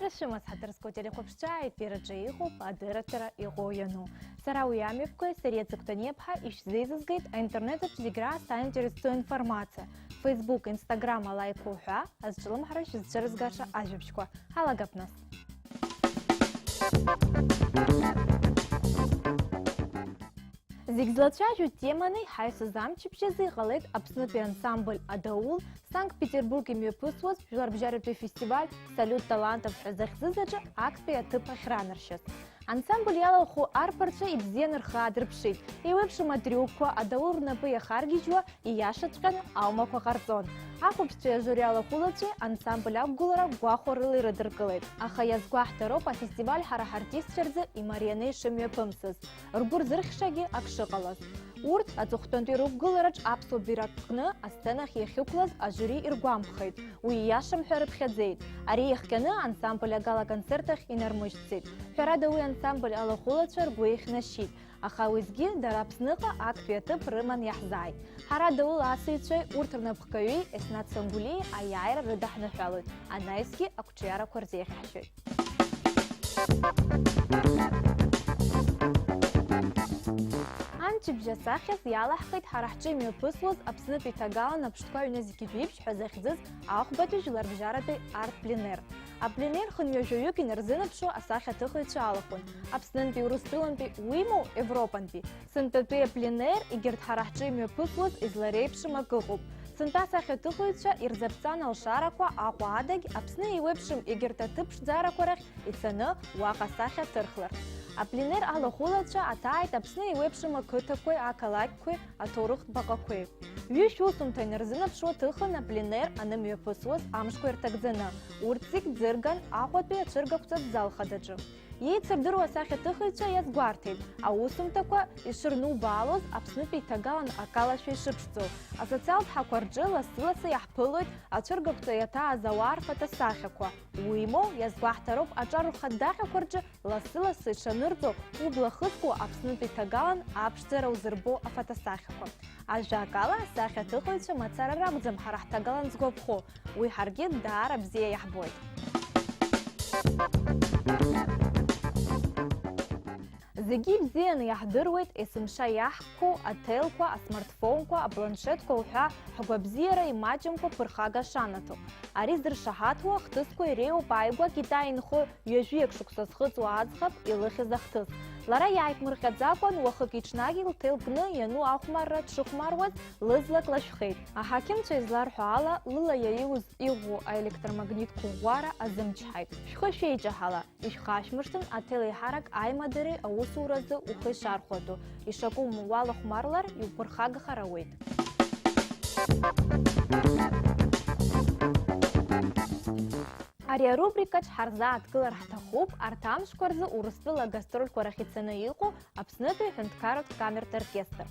Ишимас хатарско телехопшча эфираджа ихуп, адыратара игояну. Сара уямевкой сарецуктанепха ишзейзызгайт, а интернетът зигра ста интересует информация. Facebook, Instagram лайкуха, а с челом хараш зчерзгаша ажевшко. Халагапнас. Зигзлачажу теманы хайсы замчипшезы галет абснутый ансамбль Адаул Санкт-Петербург имепысвоз Жларбжарепе фестиваль «Салют талантов» захзызаджа акция тыпа хранаршес. Ансамбль ялаху арпарча и бзенер хадрпшит, и вепши матрюква Адаур напыя харгичва и яшачкана алмаква харзон. Ахупче журяла хулаче ансамбль абгулара гуахорылы рыдыркылет. Аха язгуахтаро по фестиваль харахартист черзы и марияны шемепымсыз. Ргур зырхшаги акшыкалас. Урт ацухтонти рубгуларач апсо биракны астенах ехюклаз ажури иргуамхайт. Уи яшам хербхедзейт. Ари ехканы ансамбль агала концертах инармышцит. Херада уи ансамбль алахулачар гуих нащит. Аха уизги дарапсныха акветы прыман яхзай. Харада ул асыйчай уртырнапхкаюи эснат сангулей аяйра рыдахны хялыт. Анайски акучияра корзехашой. Анчибжа сахес ялахкайт харахчи мепысвоз абсынып итагала напштква юнезики випш хазахзыз ахбату жларбжараты арт-пленер. А пленер хыньёжуюк инерзынапшу асахя тыхыча алахун. Абсынпи урыстыланпи уиму Европанпи. Сынтапе пленер игерт харахчи мепысвоз изларейпшима кыхуп. Сынта сахя тыхыча ирзапцан алшараква ахуадаг абсны иwebшим игертатыпш заракварах и цаны уаха сахя тырхлар. А пленер алахулача атайт апсны иwebшима кытаквай акалакквай аторухт бакаквай. Виш усумтай нерзынапшу тыхы на пленер аным мепысвоз амшквай ртагзына. Урцик дзырган ахуатпи ачыргахцат залхададжы. Ей цырдыру асахя тыхыча язгвартейт, а усумтаква ишырну балоз апснупи тагалан акалашвей шыпшцу. А социал тхакварджы ласыласа яхпылует ачыргахцу ята азауарфата сахяква. Уимо язгвахтароп ачару хаддахякварджы ласыласа ишанырдзо ублахыску апснупи тагалан апшцера узырбо афата сахяква. А жакала асахя тыхыча мацара рабдзам харахтагалан згобху. Уи харги дара бзея яхбойт. Зиги бзеяны яхдырует эсымша яхку, ателква, смартфонква, планшетква уха хагва бзеяра имаджимква пырхага шанату. Аризыр шахатуа хтыску иреу пайгва китайнху юежуек шуксасхыцу азхаб и лыхи захтыс. Лара яйкмырхадзакван уахык ичнаги лтылпны яну ахмарра тшухмарваз лызлак лашхейт. А хакимча излархуала лыла яиуз игу электромагнитку гуара азымчхайт. Шхышей джахала. Ишхашмырштын ателей харак аймадыри аусуразы ухы шархуату. Ишаку муала хмарлар и упырхага хараует. Ария рубрикач харза откылар хтахуп артам шкварзы урыстыла гастроль корахицаны ику апснытый хэнткарот камерт оркестр.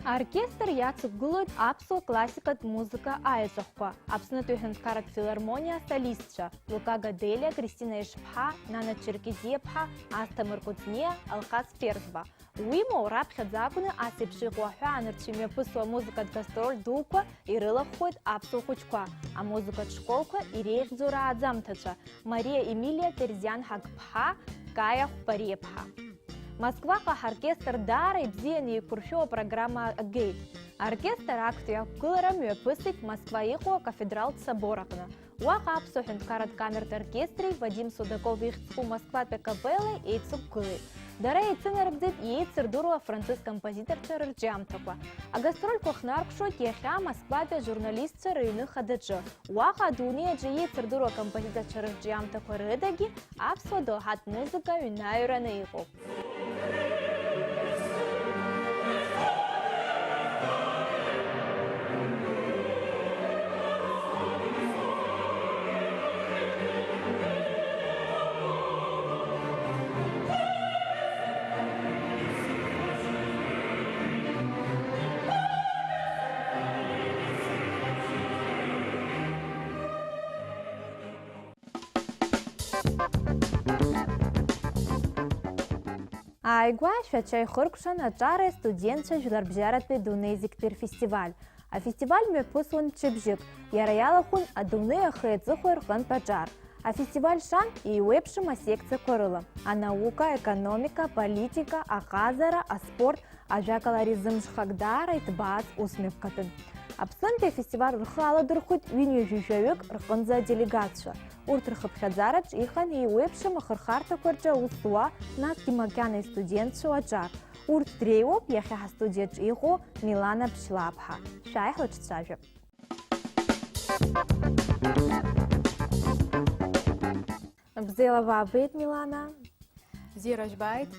Оркестр яцук гулует апсу классикат музыка айзохква. Апснытый хэнткарот филармония солистча. Лука Гаделя, Кристина Ишпха, Нана Черкизепха, Аста Мыркуцния, Алхас Перзба. Уимо рабхадзакуны асипши гуахуа анырчиме пысуа музыкат гастроль дуква и рылахует апсу хучква, а музыкат школква и рейхдзура адзамтача. Мария Эмилия Терзян Хагпха, Кая Хупарепха. Москва оркестр дара и бзиани курфио программа Гейт. Оркестр актуя кыларам пысыть Москва ихуа кафедрал соборакна. Уаха апсу хэнткарат камерт оркестри Вадим Судаков ихцку Москва пекапелы эйцук кылы. Дара яйцын арбдит яйцыр дуруа француз композитор чарырджамтаква. А гастроль кохнаркшо тieха Москвапе журналистцы рыны хададжы. Уаха дуния джи яйцыр дуруа композитор чарырджамтаква рыдаги апсу дохат музыка юнаюраны иху. Айгва швачай хыркшан ачары студентча жларбжаратпе дунезиктер фестиваль. А фестиваль мепысын чыбжик. Яраяла хун адуны ахэцыхуэр хан паджар. Афестиваль шан и уэпшим секция корыла. А наука, экономика, политика, ахазара, а спорт, а жакаларизм шхагдара и тбац усмевкатын. Абсенты фестиваль рхала дырхут виню жюжевик рханза делегация. Урт рхапхадзарач ихан и уэпшим ахархарта корча устуа нас кимакяна студент шуаджар. Урт трейоп яхя студент ихо Милана Пшлапха. Шайх лачцажев. Бзелова бит Милана. Зирajбайт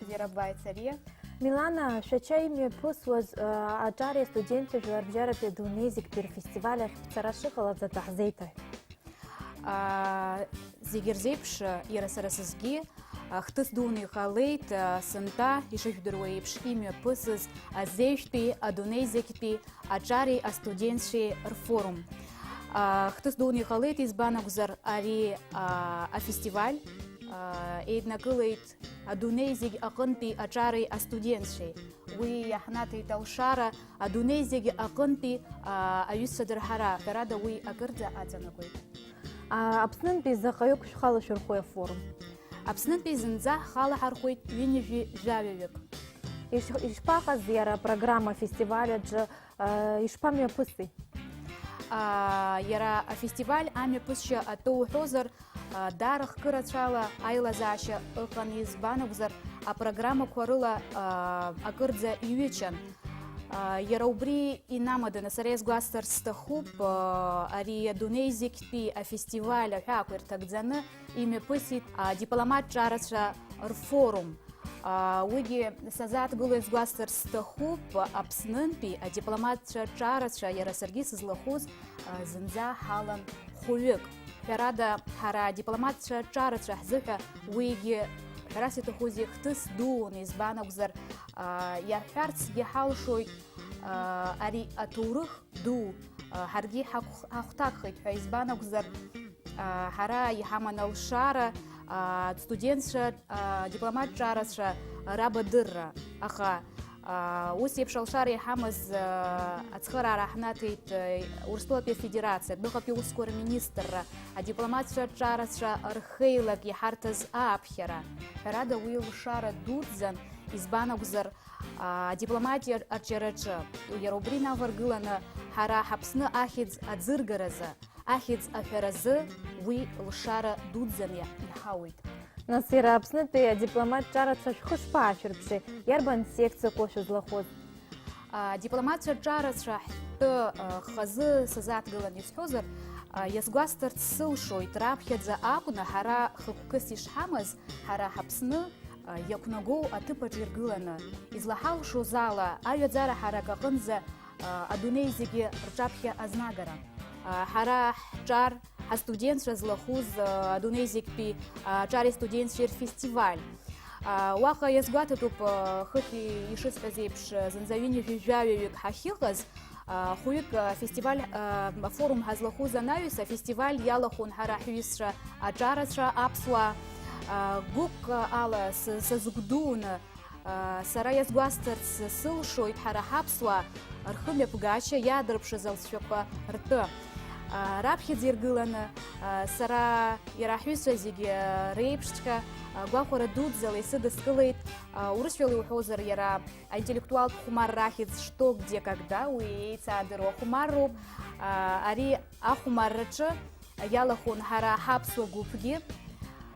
цария. Милана, шачайми пусваз аджари студенты жларбжара педунезик пир фестиваля царашихала за тахзейта. Зигерзейпш ирасарасызги хтыс дуны халейт сынта ишихдуруэйпш имя пысыз азейшпи адунезикпи аджари студентши рфорум. Хтыс дуны халейт избанагузар ари фестиваль эйднакылейт адунезиг акынпи аджари студентши. Уи яхнаты таушара адунезиг акынпи аюссадырхара ферада уи акырдza ацанакуйт. Апснын пейзахаюк шхала шурхуя форум. Апснын пейзынза хала хархуйт винежи жавевик. Ишпаха зера программа фестиваля дж ишпамя пысы. Яра фестиваль ами пысча атоу хозар дарах кырачала айлазаша ыхан избанагузар программа кwarыла акырдza юичан. Яра убри инамады насарез гуастар стахуп ари адунезикпи фестиваля хакуэр тагдзаны имя пысит дипломат чарасша рфорум. Уиги сазат гулэс гуастар стахуп апснынпи дипломат чарасша яра сарги сызлахуз зынза халан хуюк. Ферада хара дипломат чарасша хзыха уиги Харасит хузи хтыс дуун избанагузар яхарц яхалшой ари атурых ду харги хахтакхит избанагузар хара яхаманалшара студентша дипломат чарасша рабадырра аха Усип шалшар яхамаз ацхара рахнатит Урстопе федерация бихапи ускор министра дипломатша чарасша архейлак яхартаз апхера рада уил шара дудзан избанагузар дипломатия арчерача ярубрина варгылана хара хапсны ахидз адзыргараза ахидз аферазы уи лшара дудзан яхауит. Насира апсныты дипломат чарасша шхышпа шурпши ярбан секция кошу злахоз. Дипломат чарасша хазы сазат гылан исхозар ясгуастар цылшой трапхедза акуна хара хыккыс ишхамаз хара хапсны якунагоу атыпа жиргылана излахал шозала айвадзара хара гакынза адунейзиги рчапхе азнагара хара чар студент злахуз адунезикпи чари студент шер фестиваль. Уаха язгататуп хыти ишыспазепш занзавини жавевик хахихаз хуик фестиваль форум хазлахуза нависа фестиваль ялахун харахвисша аджарасша апсуа гук ала сазгдуна сара язгуастарц сылшойт харахапсуа архыме пугача ядрыпша залсшопа рты. Рабхид зиргылана сара ярахвисша зиги рейпшчка гуахора дудзал и сыдыскылыйт урысвелы ухозар яра интеллектуал хумар рахид что где когда уейца адыро хумару ари ахумаррачы ялахун хара хапсу гупги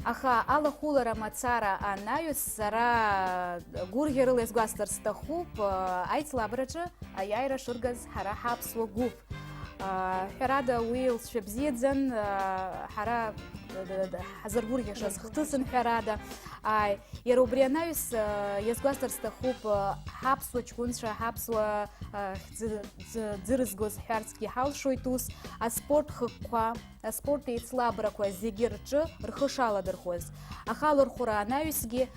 аха алахулара мацара анаюс сара гургерылес гуастар стахуп айцлабрачы аяйра шургаз хара хапсу гуп. Херада уилс шебзидзен хара хазарбурги шаз хтысын херада ярубрианаюс язгуастар стахуп хапсу чкунша хапсу дзырызгоз херцки халшойтус спорт хыкква спорт ицлабраква зигирчы рхышала дырхоз ахалыр хура анаюсги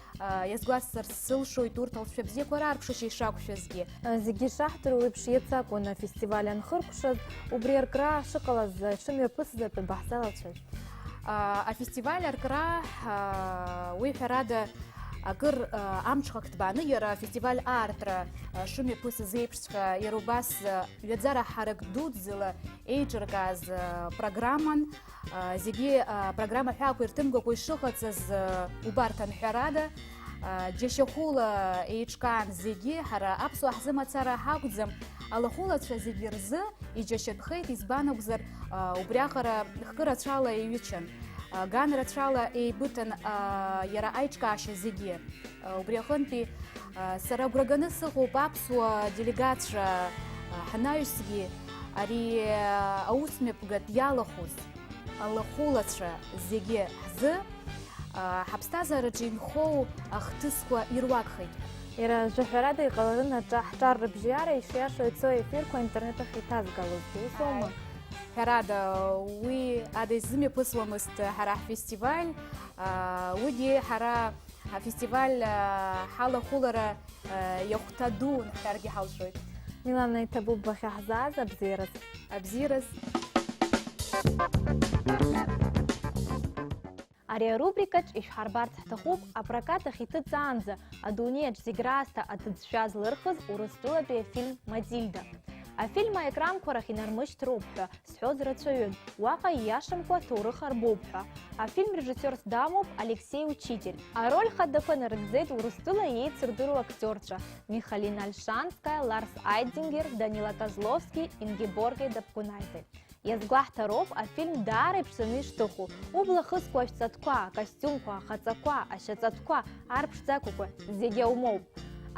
язгуастар сылшой туртал шебзе корар кшыши шакушезги зиги шахтыр уипш яцаку на фестивалян хыркушаз убреркра шоколад шымер пысыза бахсалалчыз. Фестиваль аркра уи херада акыр амҽхак ҭбааны иара фестиваль аартра шымҩаԥысыз еиԥшҵәҟьа иара убас ҩаӡара ҳарак дуӡӡала еиҿыркааз программан зегьы программа ҳәақәа ирҭымгақәа ишыҟаҵаз убарҭан ҳәарада џьашьахәыла еиҿкаан зегьы ҳара аԥсуаа ҳзымацара ҳакәӡам алахәылацәа зегьы рзы иџьашьатәхеит, избан акәзар убриаҟара хкы рацәала еиҩычан, ган рацәала еибыҭан иара аиҿкаашьа зегьы. Убри аҟынтәи сара агәра ганы сыҟоуп аԥсуа делегатцәа ҳнаҩсгьы ари аусмҩаԥгатә иалахәыз алахәылацәа зегьы ҳзы ҳаԥсҭазаараҿы инхоу ахҭысқәа ируакхеит. Иара жәаҳәарада иҟаларын ҳҿар рыбжьара ишиашо ицо ефирқәа интернетах иҭазгалозгьы, усоума? Ҳәарада, уи ада изымҩаԥысуамызт ҳара ҳфестиваль, уигьы ҳара ҳфестиваль ҳалахәылара иахәҭа ду ҳҳәаргьы ҳалшоит. Милана, иҭабуп бахьаҳзааз абзиараз. Абзиараз. Ари арубрикаҿ ишәҳарбарц ҳҭахуп апрокат ахь иҭыҵаанӡа адунеиаҿ зегь раасҭа аҭыӡшәа злырхыз Урыстәылатәи афильм Матильда. Афильм аекранқәа рахь инармышьҭроуп ҳәа сҳәоз рацәаҩын, уаҟа ииашамкәа ҭоурых арбоуп ҳәа. Афильм режиссиорс дамоуп Алексей Учитель. Ароль хадақәа нарыгӡеит Урыстәыла еицырдыруа актиорцәа Михалина Альшанская, Ларс Айдзингер, Данила Козловски, Ингеборге Дапкунаите. Иазгәаҳҭароуп афильм даара иԥшӡаны ишҭыху. Убла хызқәа ашәҵатәқәа, акостиумқәа, ахаҵақәа, ашьаҵатәқәа, арԥшӡақәақәа зегьы аумоуп.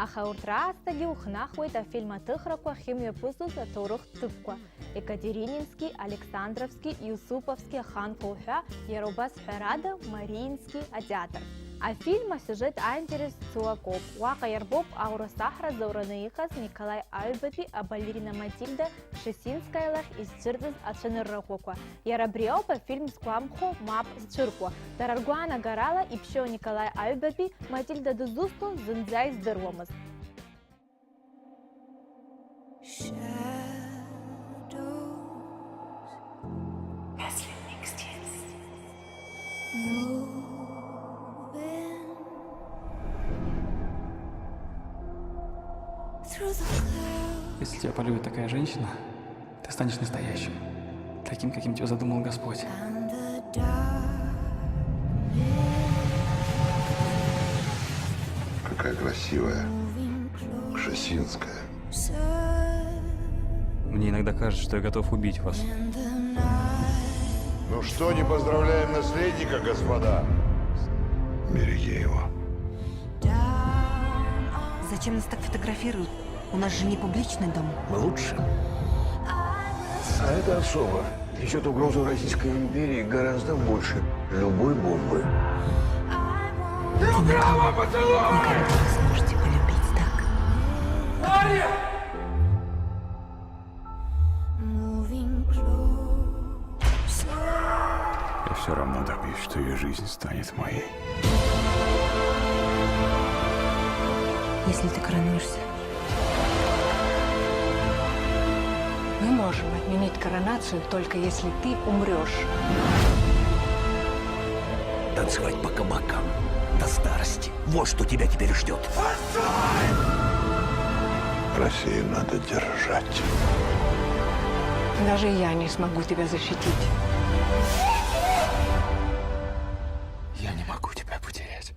Аха урҭ раасҭагьы ухнахуеит афильм аҭыхрақәа ахьымҩаԥысыз аҭоурых ҭыԥқәа Екатеринински, Александровски, Иусуповски аханқәа уҳәа, иара убас ҳәарада Мариински атеатр. Афильм асюжет аинтерес ҵуакоуп. Уаҟа иарбоуп аурысаҳра заураны иҟаз Николаи Аҩбатәи абалерина Матильда Шесинскаиа лахь изцәырҵыз ацәаныррақәақәа. Иара абри ауп афильм згәамхо мап зцәыркуа. Дара ргәаанагарала иԥшьоу Николаи Аҩбатәи Матильда дызусҭоу зынӡа издыруамызт. Если тебя полюбит такая женщина, ты станешь настоящим, таким, каким тебя задумал Господь. Какая красивая, Шесинская. Мне иногда кажется, что я готов убить вас. Ну что, не поздравляем наследника, господа? Береги его. Зачем нас так фотографируют? У нас же не публичный дом. Мы лучше. А это особо несет угрозу Российской империи гораздо больше любой бомбы. Ты никогда не сможете полюбить так. Я все равно добьюсь, что ее жизнь станет моей. Если ты коронуешься, мы можем отменить коронацию только если ты умрешь. Танцевать по кабакам до старости. Вот что тебя теперь ждет. Россию надо держать. Даже я не смогу тебя защитить. Я не могу тебя потерять.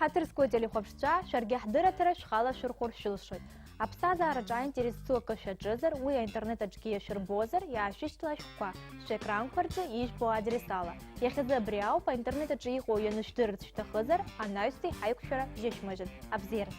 Ҳаҭырсқәа телехәаԥшцәа шәаргьы ҳдырраҭара шәхала шәырхәыршәылшоит. Аԥсҭазаараҿы аинтересу акы шәаҿызар, уи аинтернет аҿгьы иашәырбозар, иаашәышьҭла шәҟәқәа шәекранқәа рҿы ижәбо адресала. Иахьазы абри ауп аинтернет аҿы иҟоу ианышәдырырц шәҭахызар, анаҩстәи ҳаиқәшәара бжьышәмыжьын. Абзиараз!